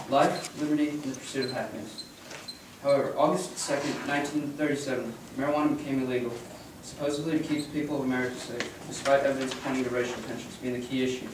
life, liberty, and the pursuit of happiness. However, August 2nd, 1937, marijuana became illegal, supposedly to keep the people of America safe, despite evidence pointing to racial tensions being the key issue.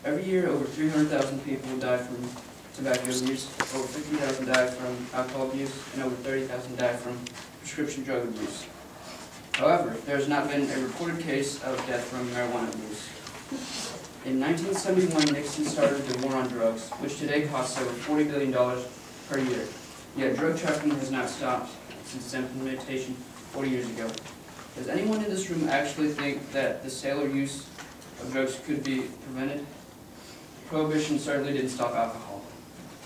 Every year, over 300,000 people die from tobacco abuse, over 50,000 die from alcohol abuse, and over 30,000 die from prescription drug abuse. However, there has not been a reported case of death from marijuana abuse. In 1971, Nixon started the war on drugs, which today costs over $40 billion per year. Yet drug trafficking has not stopped since its implementation 40 years ago. Does anyone in this room actually think that the sale or use of drugs could be prevented? Prohibition certainly didn't stop alcohol.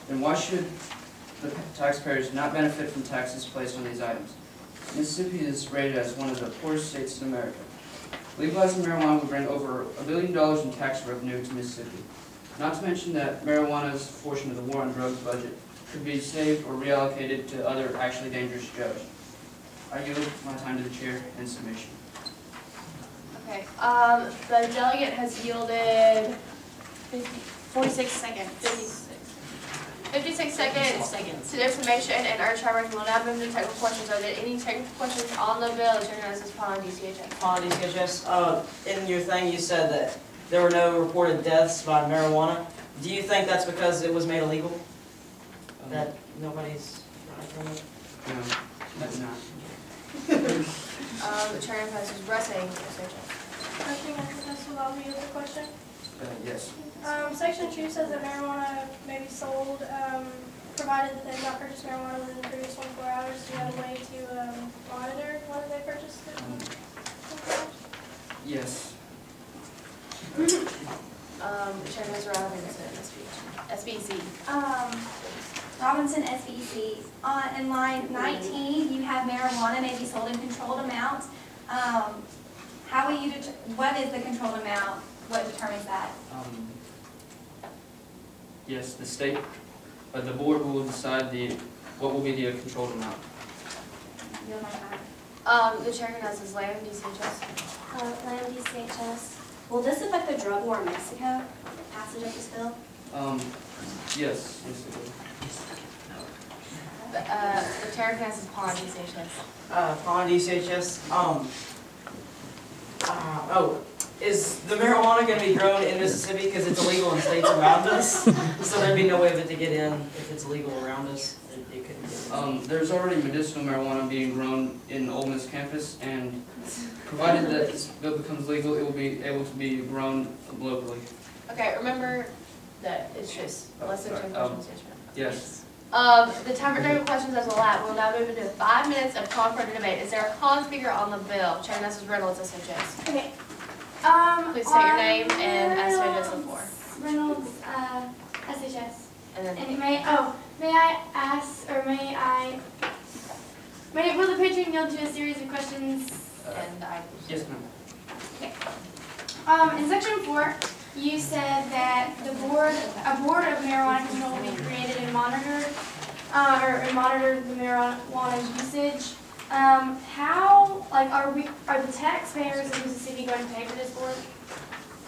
Then why should the taxpayers not benefit from taxes placed on these items? Mississippi is rated as one of the poorest states in America. Legalizing marijuana would bring over $1 billion in tax revenue to Mississippi. Not to mention that marijuana's portion of the war on drugs budget could be saved or reallocated to other actually dangerous drugs. I yield my time to the chair and submission. Okay, the delegate has yielded 46 seconds. 56 seconds to the information, and our chair will now move to technical questions. Are there any technical questions on the bill? The chair knows this upon DCHS. Upon DCHS, in your thing you said that there were no reported deaths by marijuana. Do you think that's because it was made illegal? That nobody's running from it? No, that's not. The chair imposes Russing, DCHS. I think this will allow me to the question. Yes. Section 2 says that marijuana may be sold, provided that they have not purchased marijuana within the previous 24 hours. Do you have a way to monitor whether they purchased it? Yes. The chair knows Robinson, SBC. Robinson, SBC. In line 19, you have marijuana may be sold in controlled amounts. How will you what is the controlled amount? What determines that? Yes, the state, the board will decide what will be the controlled amount. The chair knows his Lamb, DCHS. Lamb, DCHS. Will this affect the drug war in Mexico? Passage of this bill? Yes. Yes, it will. The chair knows his Pawn, DCHS. Upon DCHS, is the marijuana going to be grown in Mississippi because it's illegal in states around us? So there'd be no way of it to get in if it's illegal around us. It couldn't get in. There's already medicinal marijuana being grown in Ole Miss campus, and provided that this bill becomes legal, it will be able to be grown locally. Okay, remember that it's just less than 10 questions. Yes. The time for general questions is allowed. We'll now move into 5 minutes of call for debate. Is there a calling speaker on the bill? Chair Mrs. Reynolds, SHS. Okay. Please state your name and ask who it is for. Reynolds, SHS. And then And may I ask, or will the patron yield to a series of questions? and I. Yes, ma'am. Okay. In section 4, you said that a board of marijuana control will be created and monitored, or monitor the marijuana usage. How, are the taxpayers in Mississippi going to pay for this board?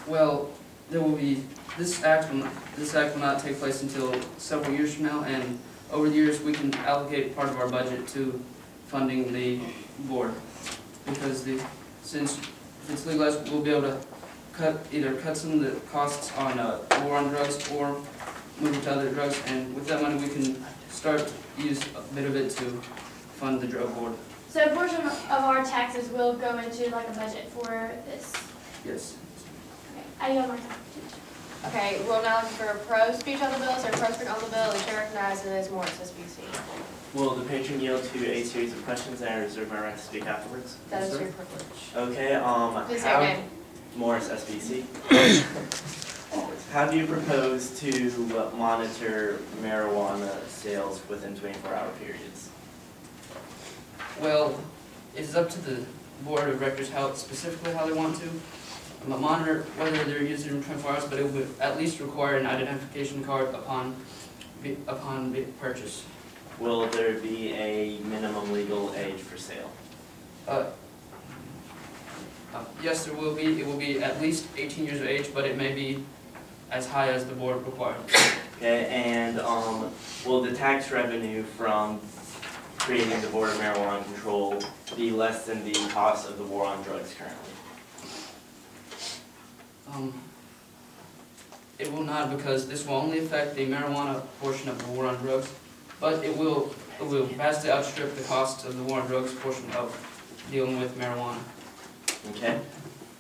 Well, there will be this act will not take place until several years from now, and over the years we can allocate part of our budget to funding the board, because since if it's legalized, we'll be able to either cut some of the costs on war on drugs or move it to other drugs, and with that money we can start to use a bit of it to fund the drug board. So a portion of our taxes will go into like a budget for this. Yes. Okay. I yield my time. Okay, we'll now look for a pro speech on the bill. Is there a pro speak on the bill? The chair recognizes Morris, SBC. Will the patron yield to a series of questions and I reserve my right to speak afterwards? That is your privilege. Okay, Please say your name. Morris, SBC. How do you propose to monitor marijuana sales within 24-hour periods? Well, it's up to the board of directors specifically how they want to monitor whether they're using it in 24 hours, but it would at least require an identification card upon purchase. Will there be a minimum legal age for sale? Yes, there will be. It will be at least 18 years of age, but it may be as high as the board requires. Okay, and will the tax revenue from creating the Board of Marijuana Control be less than the cost of the war on drugs currently? It will not, because this will only affect the marijuana portion of the war on drugs, but it will vastly outstrip the cost of the war on drugs portion of dealing with marijuana. Okay.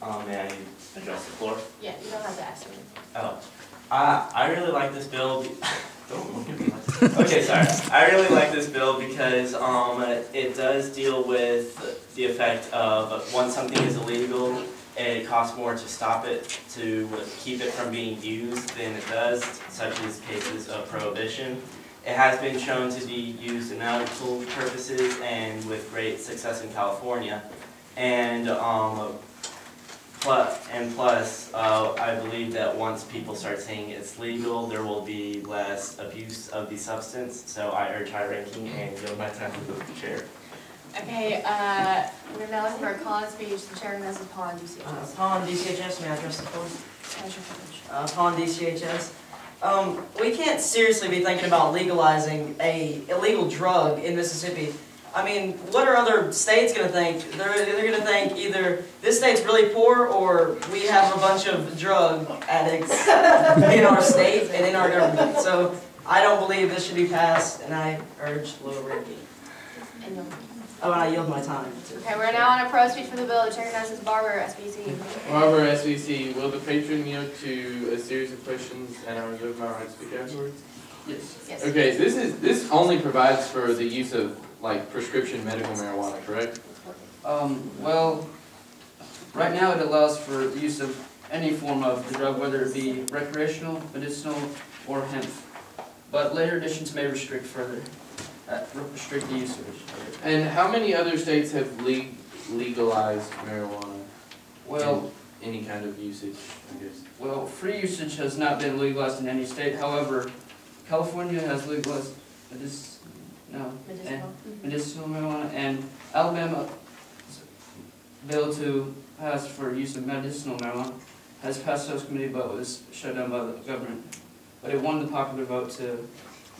May I address the floor? Yeah, you don't have to ask me. Oh, I really like this bill. Don't look at me like that. Okay, sorry. I really like this bill because it does deal with the effect of once something is illegal, it costs more to stop it, to keep it from being used than it does, such as cases of prohibition. It has been shown to be used in medical purposes and with great success in California. And plus, I believe that once people start saying it's legal, there will be less abuse of the substance. So I urge high ranking and yield my time to the chair. Okay, we're now looking for a call and speech. The chair announces upon DCHS. Upon DCHS, may I address the board? Commissioner French. Upon DCHS. We can't seriously be thinking about legalizing a illegal drug in Mississippi. I mean, what are other states going to think? They're going to think either this state's really poor or we have a bunch of drug addicts in our state and in our government. So I don't believe this should be passed, and I urge lower ranking. And you'll- Oh, and I yield my time. Okay, we're now on a pro speech for the bill. The chair announces Barber, SBC. Barber, SVC, will the patron yield to a series of questions and I reserve my right to speak afterwards? Yes. Yes. Okay, this only provides for the use of like prescription medical marijuana, correct? Well, right now it allows for the use of any form of the drug, whether it be recreational, medicinal, or hemp. But later editions may restrict further, restrict the usage. And how many other states have legalized marijuana? Well, in any kind of usage, I guess. well, free usage has not been legalized in any state. However, California has legalized medicinal marijuana, and Alabama bill to pass for use of medicinal marijuana has passed House Committee, but was shut down by the government. But it won the popular vote to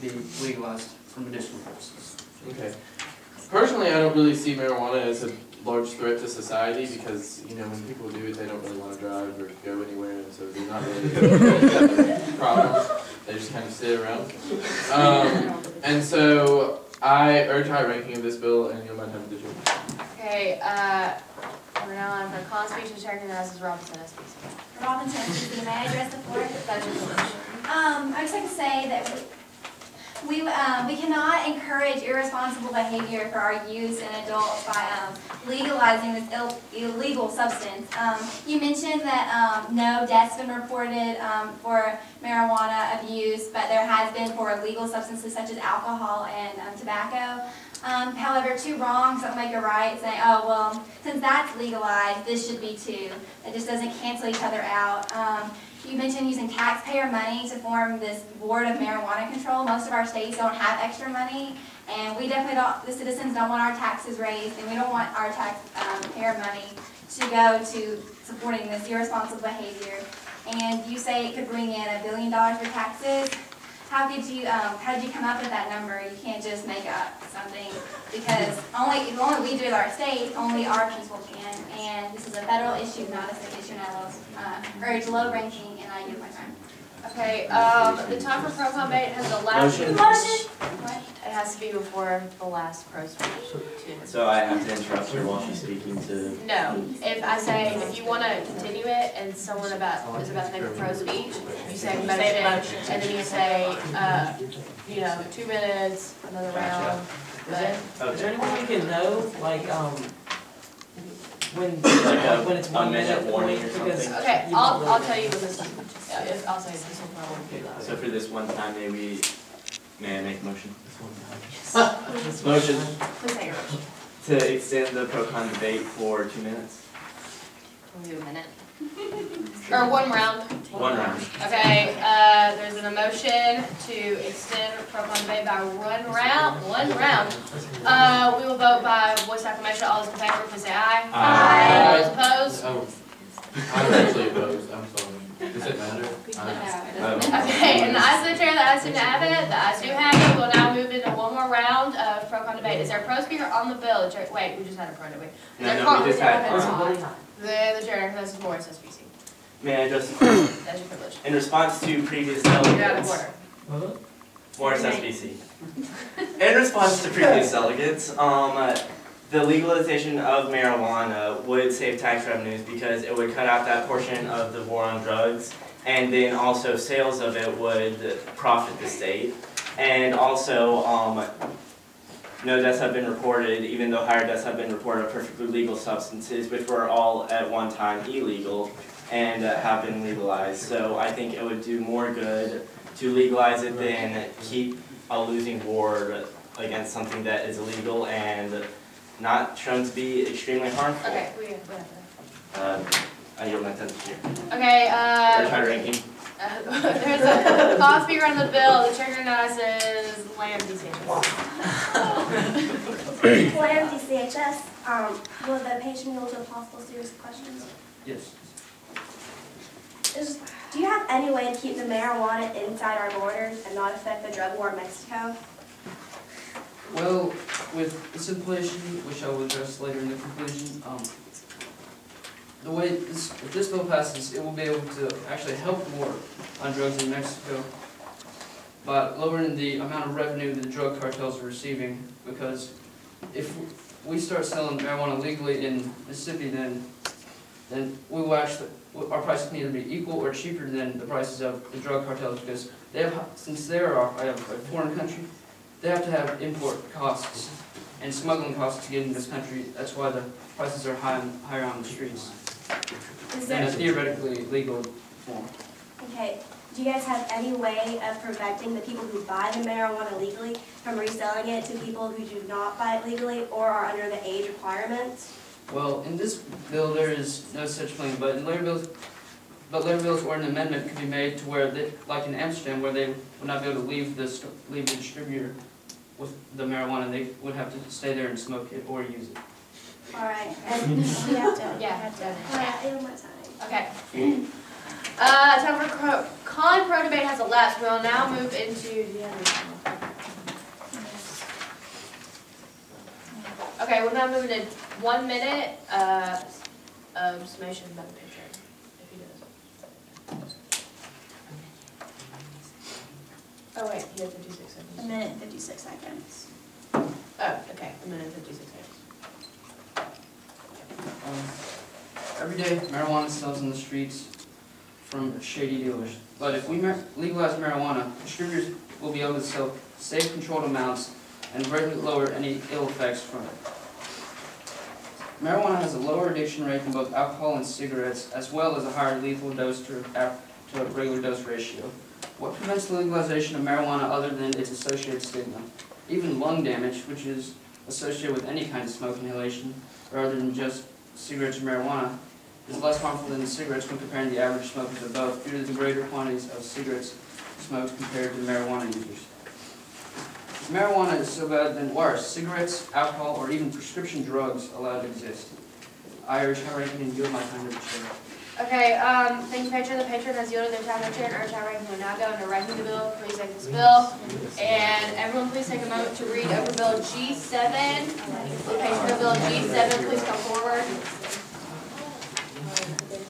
be legalized for medicinal purposes. Okay. Personally, I don't really see marijuana as a large threat to society because, you know, when people do it, they don't really want to drive or go anywhere, and so they're not really a problem. They just kind of sit around. And so I urge high ranking of this bill, and you'll mind having the chair. Okay, we're now on for a call and speech. The chair announces Robinson, SBC. Robinson, SBC, may I address the floor? That is your motion. I just like to say that we cannot encourage irresponsible behavior for our youth and adults by legalizing this illegal substance. You mentioned that no deaths have been reported for marijuana abuse, but there has been for illegal substances such as alcohol and tobacco. However, two wrongs don't make a right, saying, oh, well, since that's legalized, this should be too. It just doesn't cancel each other out. You mentioned using taxpayer money to form this Board of Marijuana Control. Most of our states don't have extra money, and we definitely don't, the citizens don't want our taxes raised, and we don't want our taxpayer money to go to supporting this irresponsible behavior. And you say it could bring in $1 billion for taxes. How did you come up with that number? You can't just make up something, because if only we do it our state, only our people can. And this is a federal issue, not a state issue, and I will urge low ranking, and I give my time. Okay, the time for pro comment has the last. Motion. What? It has to be before the last pro speech. So I have to interrupt her while she's speaking to... No, if you want to continue it and someone is about to make a pro speech, you say motion, and then you say, 2 minutes, another round. Is there anyone we can know, like, when it's 1 minute warning or because something? Okay, I'll tell you what this is. I'll say this is my one. So for this one time, may I make a motion? Motion Please take your motion. to extend the pro-con debate for 2 minutes. We'll do a minute. Or 1 round. 1 round. Okay, there's an motion to extend pro-con debate by 1 round. 1 round. We will vote by voice acclamation. All those in favor, please say aye. Aye. All those opposed? Oh, I'm actually opposed, I'm sorry. Does it matter? Okay, and the ayes of the chair, the ayes do have it, the ayes do have it. We'll now move into one more round of pro-con debate. Is there a pro speaker on the bill? Wait, we just had a pro debate. Is there a No, we just had con? con. The chair, this is Morris SBC. May I address the That's your privilege. in response to previous Get out of delegates? order. Morris SBC. In response to previous delegates, the legalization of marijuana would save tax revenues because it would cut out that portion of the war on drugs, and then also sales of it would profit the state. And also, no deaths have been reported, even though higher deaths have been reported of perfectly legal substances, which were all at one time illegal and have been legalized. So I think it would do more good to legalize it than keep a losing war against something that is illegal and not shown to be extremely harmful. Okay, we have that. I yield my 10th here. Okay, Or try ranking. there's a con speaker on the bill. The chair recognizes Lamb DeSantis. Lamb DCHS, will the patient yield to possible serious questions? Yes. Do you have any way to keep the marijuana inside our borders and not affect the drug war in Mexico? Well, with this inflation, which I will address later in the conclusion, the way if this bill passes, it will be able to actually help the war on drugs in Mexico by lowering the amount of revenue the drug cartels are receiving. Because if we start selling marijuana legally in Mississippi, then we will actually, our prices can either be equal or cheaper than the prices of the drug cartels, because they have, since they are a foreign country, they have to have import costs and smuggling costs to get into this country. That's why the prices are higher on the streets than a theoretically legal form. Okay, do you guys have any way of preventing the people who buy the marijuana legally from reselling it to people who do not buy it legally or are under the age requirements? Well, in this bill, there is no such claim, but in later bills or an amendment could be made to where, like in Amsterdam, where they would not be able to leave the distributor with the marijuana. They would have to stay there and smoke it or use it. All right, and we have to. Yeah. All right, I have my time. Okay. Time for con pro debate has elapsed. We will now move into the other. Okay, we're now moving to 1 minute summation about the picture, if he does. Oh wait, he has 56 seconds. A minute and 56 seconds. Oh, okay, a minute and 56 seconds. Every day, marijuana sells in the streets from shady dealers. But if we legalize marijuana, distributors will be able to sell safe, controlled amounts and greatly lower any ill effects from it. Marijuana has a lower addiction rate than both alcohol and cigarettes, as well as a higher lethal dose to a regular dose ratio. What prevents the legalization of marijuana other than its associated stigma? Even lung damage, which is associated with any kind of smoke inhalation, rather than just cigarettes or marijuana, is less harmful than the cigarettes when comparing the average smokers of both, due to the greater quantities of cigarettes smoked compared to marijuana users. If marijuana is so bad, then why are cigarettes, alcohol, or even prescription drugs allowed to exist? I urge high ranking and yield my time to the chair. Okay, thank you, patron. The patron has yielded their time to the chair, and urge high ranking will now go into ranking the bill. Please take this bill. And everyone please take a moment to read over Bill G7. The patron of Bill G7, please come forward.